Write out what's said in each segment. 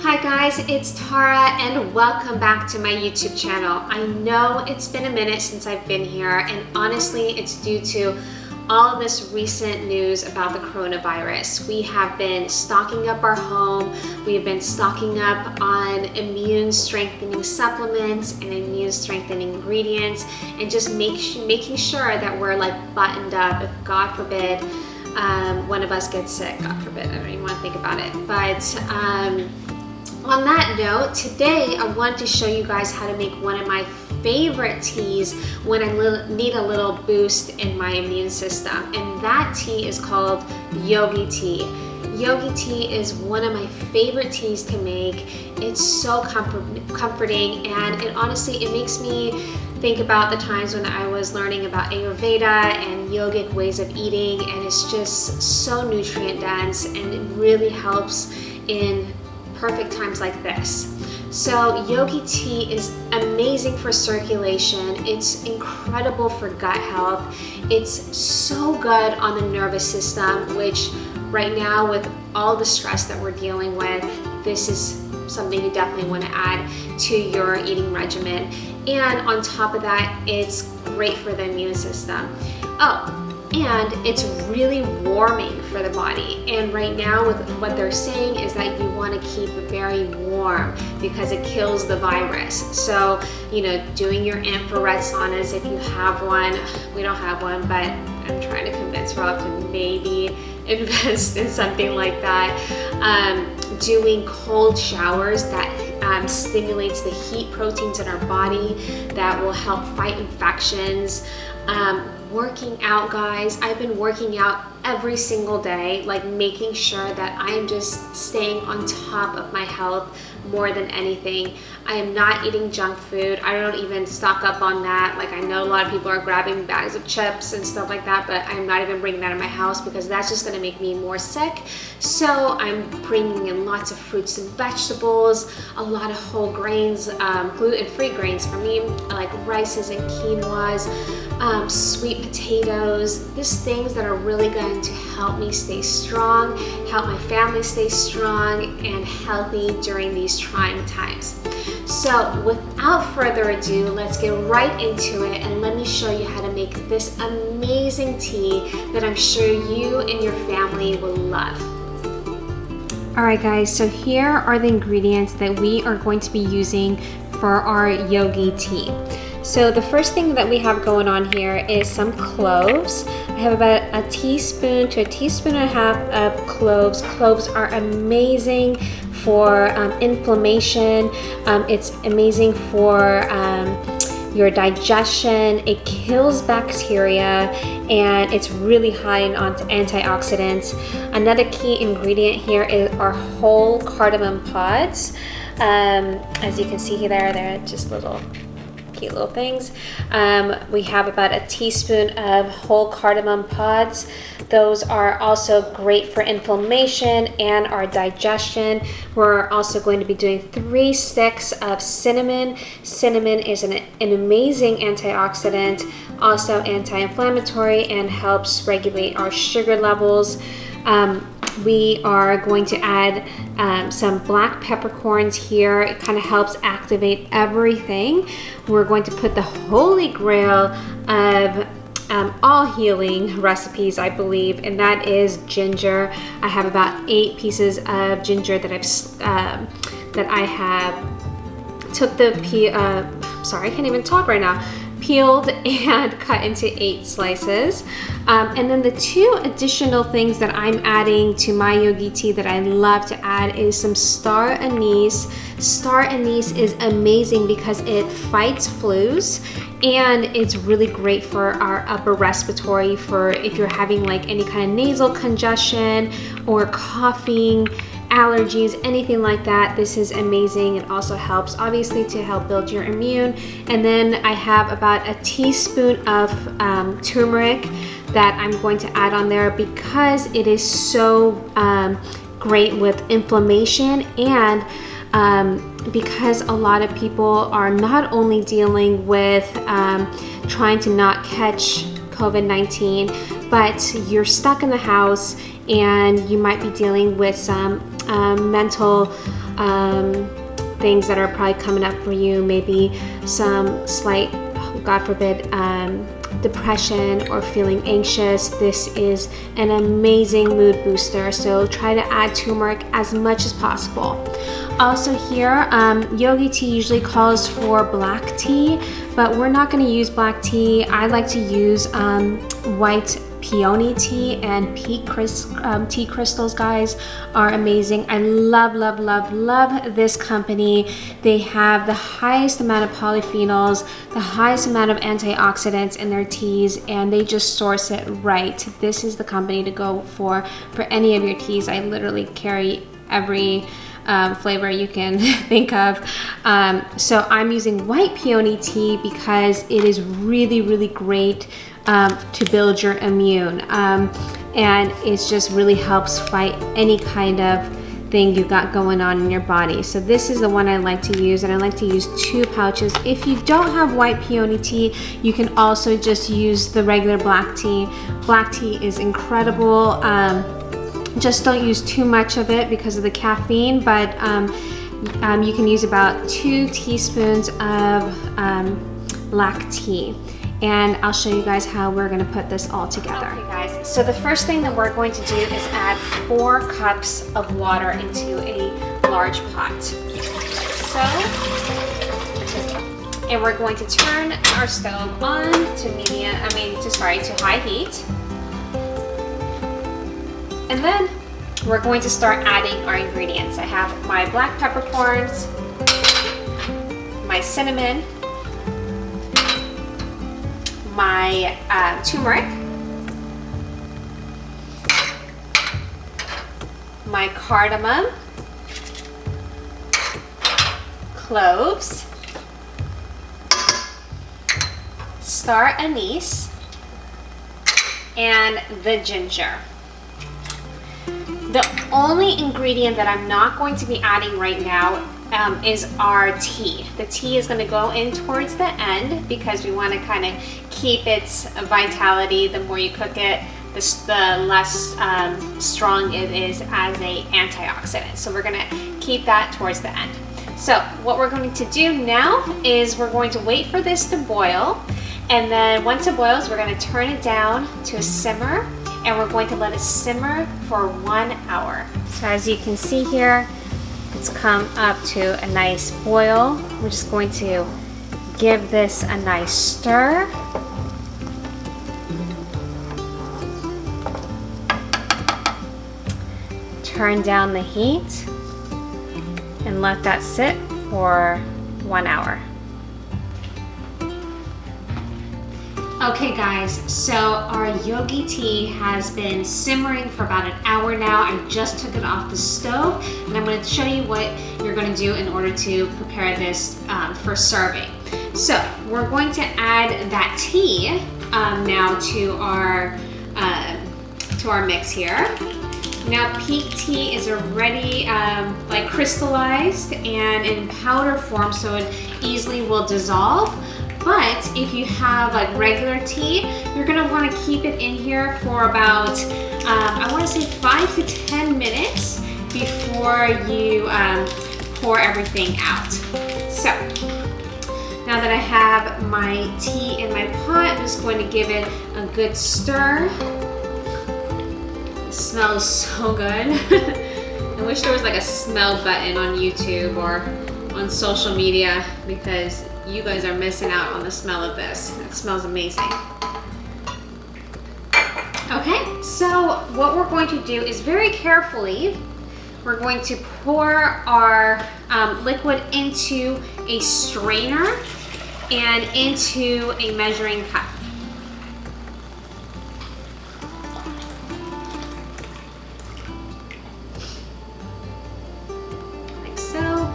Hi guys, it's Tara and welcome back to my YouTube channel. I know it's been a minute since I've been here, and honestly it's due to all this recent news about the coronavirus. We have been stocking up our home, we have been stocking up on immune strengthening supplements and immune strengthening ingredients, and just making sure that we're like buttoned up if God forbid one of us gets sick. God forbid, I don't even want to think about it. But on that note, today I want to show you guys how to make one of my favorite teas when I need a little boost in my immune system, and that tea is called Yogi Tea. Yogi Tea is one of my favorite teas to make. It's so comforting, and it makes me think about the times when I was learning about Ayurveda and yogic ways of eating, and it's just so nutrient dense, and it really helps in perfect times like this. So Yogi Tea is amazing for circulation. It's incredible for gut health. It's so good on the nervous system, which right now with all the stress that we're dealing with, this is something you definitely want to add to your eating regimen. And on top of that, it's great for the immune system. Oh, and it's really warming for the body. And right now with what they're saying is that you want to keep it very warm because it kills the virus. So, doing your infrared saunas if you have one. We don't have one, but I'm trying to convince Rob to maybe invest in something like that. Doing cold showers that stimulates the heat proteins in our body that will help fight infections. Working out, guys. I've been working out every single day, like making sure that I am just staying on top of my health more than anything. I am not eating junk food. I don't even stock up on that. Like, I know a lot of people are grabbing bags of chips and stuff like that, but I'm not even bringing that in my house because that's just gonna make me more sick. So I'm bringing in lots of fruits and vegetables, a lot of whole grains, gluten-free grains for me, like rices and quinoas, sweet potatoes, these things that are really going to help me stay strong, help my family stay strong and healthy during these trying times. So without further ado, let's get right into it, and let me show you how to make this amazing tea that I'm sure you and your family will love. Alright guys, so here are the ingredients that we are going to be using for our Yogi Tea. So the first thing that we have going on here is some cloves. I have about a teaspoon to a teaspoon and a half of cloves. Cloves are amazing for inflammation. It's amazing for your digestion. It kills bacteria, and it's really high in antioxidants. Another key ingredient here is our whole cardamom pods. As you can see there, they're just cute little things. We have about a teaspoon of whole cardamom pods. Those are also great for inflammation and our digestion. We're also going to be doing 3 sticks of cinnamon. Cinnamon is an amazing antioxidant, also anti-inflammatory, and helps regulate our sugar levels. We are going to add some black peppercorns here. It kind of helps activate everything. We're going to put the holy grail of all healing recipes, I believe, and that is ginger. I have about 8 pieces of ginger that I have took the I can't even talk right now. Peeled and cut into 8 slices. And then the 2 additional things that I'm adding to my Yogi Tea that I love to add is some star anise. Star anise is amazing because it fights flus, and it's really great for our upper respiratory, for if you're having like any kind of nasal congestion or coughing, allergies, anything like that. This is amazing. It also helps obviously to help build your immune. And then I have about a teaspoon of turmeric that I'm going to add on there because it is so great with inflammation, and because a lot of people are not only dealing with trying to not catch COVID-19, but you're stuck in the house and you might be dealing with some mental things that are probably coming up for you, maybe some slight, God forbid, depression or feeling anxious. This is an amazing mood booster, so try to add turmeric as much as possible. Also here, Yogi Tea usually calls for black tea, but we're not going to use black tea. I like to use white peony tea and tea crystals, guys, are amazing. I love, love, love, love this company. They have the highest amount of polyphenols, the highest amount of antioxidants in their teas, and they just source it right. This is the company to go for any of your teas. I literally carry every flavor you can think of. So I'm using white peony tea because it is really, really great to build your immune, and it just really helps fight any kind of thing you got going on in your body. So this is the one I like to use, and I like to use 2 pouches. If you don't have white peony tea, you can also just use the regular black tea. Black tea is incredible. Just don't use too much of it because of the caffeine, but you can use about 2 teaspoons of black tea. And I'll show you guys how we're gonna put this all together. Okay guys, so the first thing that we're going to do is add 4 cups of water into a large pot. So, and we're going to turn our stove on to to high heat. And then we're going to start adding our ingredients. I have my black peppercorns, my cinnamon, my turmeric, my cardamom, cloves, star anise, and the ginger. The only ingredient that I'm not going to be adding right now is our tea. The tea is going to go in towards the end because we want to kind of keep its vitality. The more you cook it, the less strong it is as an antioxidant. So we're going to keep that towards the end. So what we're going to do now is we're going to wait for this to boil, and then once it boils, we're going to turn it down to a simmer, and we're going to let it simmer for 1 hour. So as you can see here, it's come up to a nice boil. We're just going to give this a nice stir. Turn down the heat and let that sit for 1 hour. Okay guys, so our Yogi Tea has been simmering for about an hour now. I just took it off the stove, and I'm going to show you what you're going to do in order to prepare this for serving. So we're going to add that tea now to our mix here. Now peak tea is already like crystallized and in powder form, so it easily will dissolve. But if you have like regular tea, you're gonna wanna keep it in here for about, I wanna say 5 to 10 minutes before you pour everything out. So, now that I have my tea in my pot, I'm just going to give it a good stir. It smells so good. I wish there was like a smell button on YouTube or on social media, because you guys are missing out on the smell of this. It smells amazing. Okay, so what we're going to do is very carefully, we're going to pour our liquid into a strainer and into a measuring cup. Like so.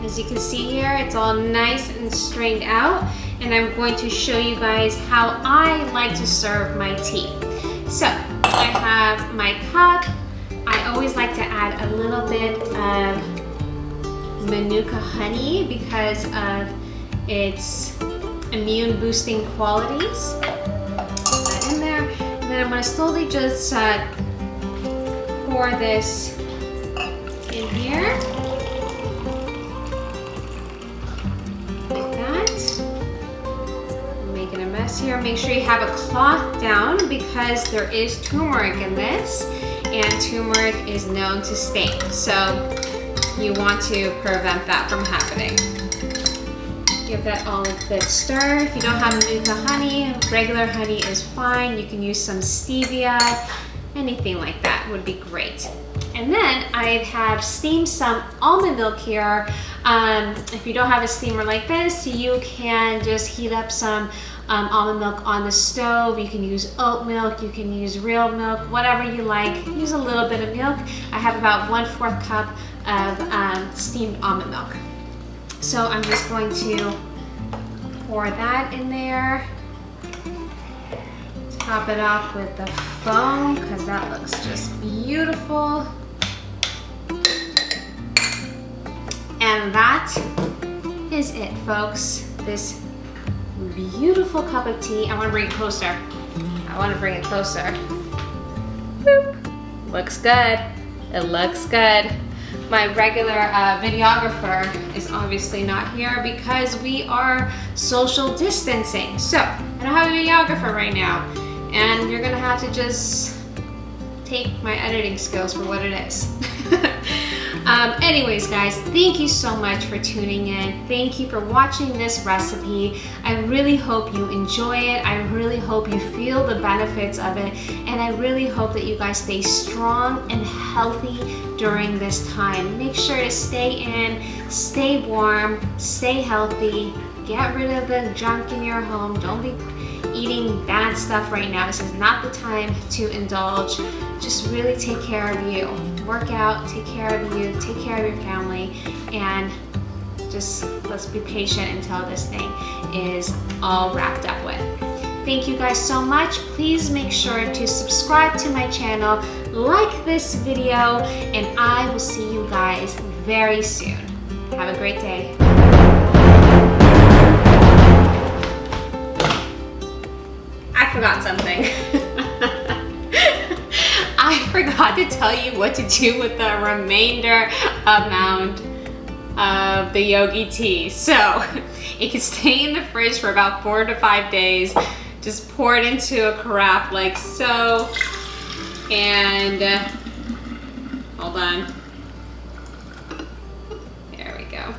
As you can see here, it's all nice and strained out, and I'm going to show you guys how I like to serve my tea. So I have my cup. I always like to add a little bit of Manuka honey because of its immune boosting qualities. Put that in there. And then I'm going to slowly just pour this in here. Like that. I'm making a mess here. Make sure you have a cloth down because there is turmeric in this, and turmeric is known to stain. So you want to prevent that from happening. Give that all a good stir. If you don't have Manuka honey, regular honey is fine. You can use some stevia, anything like that would be great. And then I have steamed some almond milk here. If you don't have a steamer like this, you can just heat up some almond milk on the stove. You can use oat milk, you can use real milk, whatever you like. Use a little bit of milk. I have about 1/4 cup of steamed almond milk. So I'm just going to pour that in there. Top it off with the foam because that looks just beautiful. And that is it, folks. This beautiful cup of tea. I want to bring it closer. Boop. Looks good. It looks good. My regular videographer is obviously not here because we are social distancing. So I don't have a videographer right now, and you're gonna have to just take my editing skills for what it is. Anyways, guys, thank you so much for tuning in. Thank you for watching this recipe. I really hope you enjoy it. I really hope you feel the benefits of it. And I really hope that you guys stay strong and healthy during this time. Make sure to stay in, stay warm, stay healthy, get rid of the junk in your home. Don't be eating bad stuff right now. This is not the time to indulge. Just really take care of you. Work out, take care of you, take care of your family, and just let's be patient until this thing is all wrapped up with. Thank you guys so much. Please make sure to subscribe to my channel, like this video, and I will see you guys very soon. Have a great day. I forgot something. I forgot to tell you what to do with the remainder amount of the Yogi Tea. So it can stay in the fridge for about 4 to 5 days. Just pour it into a carafe like so. And hold on. There we go.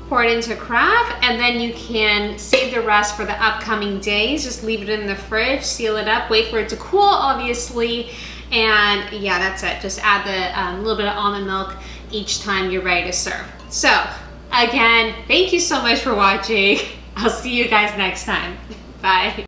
Pour it into a carafe, and then you can save the rest for the upcoming days. Just leave it in the fridge, seal it up, wait for it to cool, obviously. And yeah, that's it. Just add the little bit of almond milk each time you're ready to serve. So again, thank you so much for watching. I'll see you guys next time. Bye.